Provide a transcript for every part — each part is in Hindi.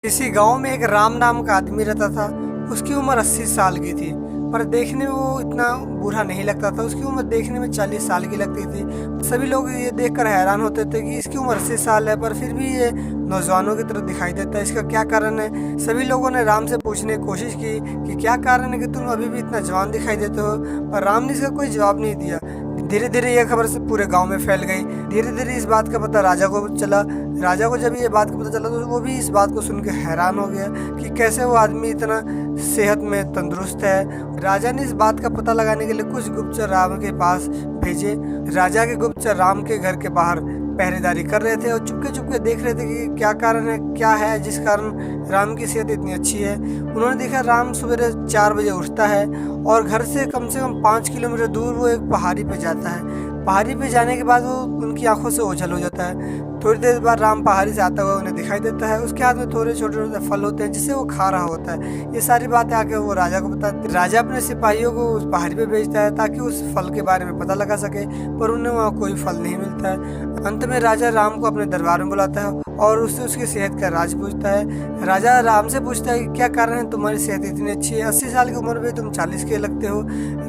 किसी गांव में एक राम नाम का आदमी रहता था। उसकी उम्र 80 साल की थी, पर देखने में वो इतना बूढ़ा नहीं लगता था। उसकी उम्र देखने में 40 साल की लगती थी। सभी लोग ये देखकर हैरान होते थे कि इसकी उम्र 80 साल है, पर फिर भी ये नौजवानों की तरह दिखाई देता है। इसका क्या कारण है? सभी लोगों ने राम से पूछने की कोशिश की कि क्या कारण है कि तुम अभी भी इतना जवान दिखाई देते हो, पर राम ने इसका कोई जवाब नहीं दिया। धीरे धीरे यह खबर से पूरे गांव में फैल गई। धीरे धीरे इस बात का पता राजा को चला। राजा को जब ये बात का पता चला तो वो भी इस बात को सुन के हैरान हो गया कि कैसे वो आदमी इतना सेहत में तंदुरुस्त है। राजा ने इस बात का पता लगाने के लिए कुछ गुप्तचर राम के पास भेजे। राजा के गुप्तचर राम के घर के बाहर पहरेदारी कर रहे थे और चुपके चुपके देख रहे थे कि क्या कारण है, क्या है जिस कारण राम की सेहत इतनी अच्छी है। उन्होंने देखा राम सवेरे 4 बजे उठता है और घर से कम 5 किलोमीटर दूर वो एक पहाड़ी पे जाता है। पहाड़ी पे जाने के बाद वो उनकी आंखों से ओझल हो जाता है। थोड़ी देर बाद राम पहाड़ी से आता हुआ उन्हें दिखाई देता है। उसके हाथ में थोड़े छोटे छोटे फल होते हैं जिसे वो खा रहा होता है। ये सारी बातें आके वो राजा को बताते। राजा अपने सिपाहियों को उस पहाड़ी पे भेजता है ताकि उस फल के बारे में पता लगा सके, पर उन्हें वहाँ कोई फल नहीं मिलता है। अंत में राजा राम को अपने दरबार में बुलाता है और उससे उसकी सेहत का राज पूछता है। राजा राम से पूछता है कि क्या कारण है तुम्हारी सेहत इतनी अच्छी है, 80 साल की उम्र में तुम 40 के लगते हो।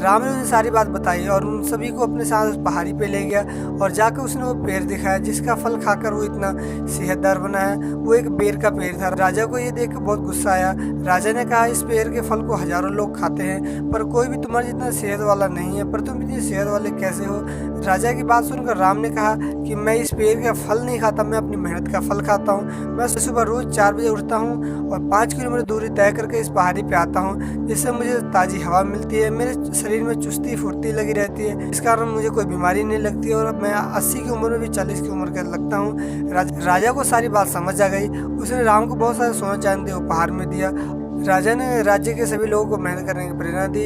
राम ने उन्हें सारी बात बताई और उन सभी को अपने साथ उस पहाड़ी पे ले गया और जाकर उसने वो पेड़ दिखाया जिसका फल खाकर वो इतना सेहतदार बना है। वो एक बेर का पेड़ था। राजा को ये देख बहुत गुस्सा आया। राजा ने कहा इस पेड़ के फल को हजारों लोग खाते हैं, पर कोई भी तुम्हारे जितना सेहत वाला नहीं है, पर तुम इतनी सेहत वाले कैसे हो? राजा की बात सुनकर राम ने कहा कि मैं इस पेड़ का फल नहीं खाता, मैं अपनी मेहनत का फल खाता हूँ। मैं सुबह रोज 4 बजे उठता हूँ और 5 किलोमीटर दूरी तय करके इस पहाड़ी पे आता हूँ, जिससे मुझे ताज़ी हवा मिलती है। मेरे शरीर में चुस्ती फुर्ती लगी रहती है, इस कारण मुझे कोई बीमारी नहीं लगती और मैं 80 की उम्र में भी 40 की उम्र का लगता हूँ। राजा को सारी बात समझ आ गई। उसने राम को बहुत सारे सोना चांदी उपहार में दिया। राजा ने राज्य के सभी लोगों को मेहनत करने की प्रेरणा दी।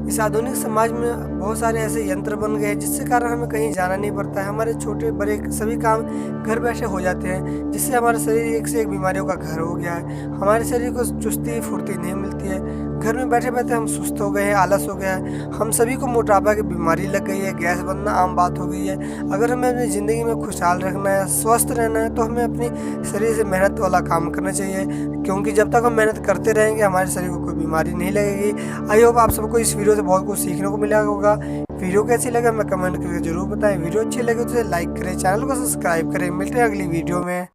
इस आधुनिक समाज में बहुत सारे ऐसे यंत्र बन गए जिससे कारण हमें कहीं जाना नहीं पड़ता है। हमारे छोटे बड़े सभी काम घर बैठे हो जाते हैं, जिससे हमारा शरीर एक से एक बीमारियों का घर हो गया है। हमारे शरीर को चुस्ती फुर्ती नहीं मिलती है। घर में बैठे बैठे हम सुस्त हो गए हैं, आलस हो गया है। हम सभी को मोटापा की बीमारी लग गई है, गैस बनना आम बात हो गई है। अगर हमें अपनी ज़िंदगी में खुशहाल रखना है, स्वस्थ रहना है, तो हमें अपनी शरीर से मेहनत वाला काम करना चाहिए, क्योंकि जब तक हम मेहनत करते रहेंगे हमारे शरीर को कोई बीमारी नहीं लगेगी। आई होप आप सबको इस वीडियो से बहुत कुछ सीखने को मिला होगा। वीडियो कैसी लगा हमें कमेंट करके जरूर बताएं। वीडियो अच्छी लगे तो इसे लाइक करें, चैनल को सब्सक्राइब करें। मिलते हैं अगली वीडियो में।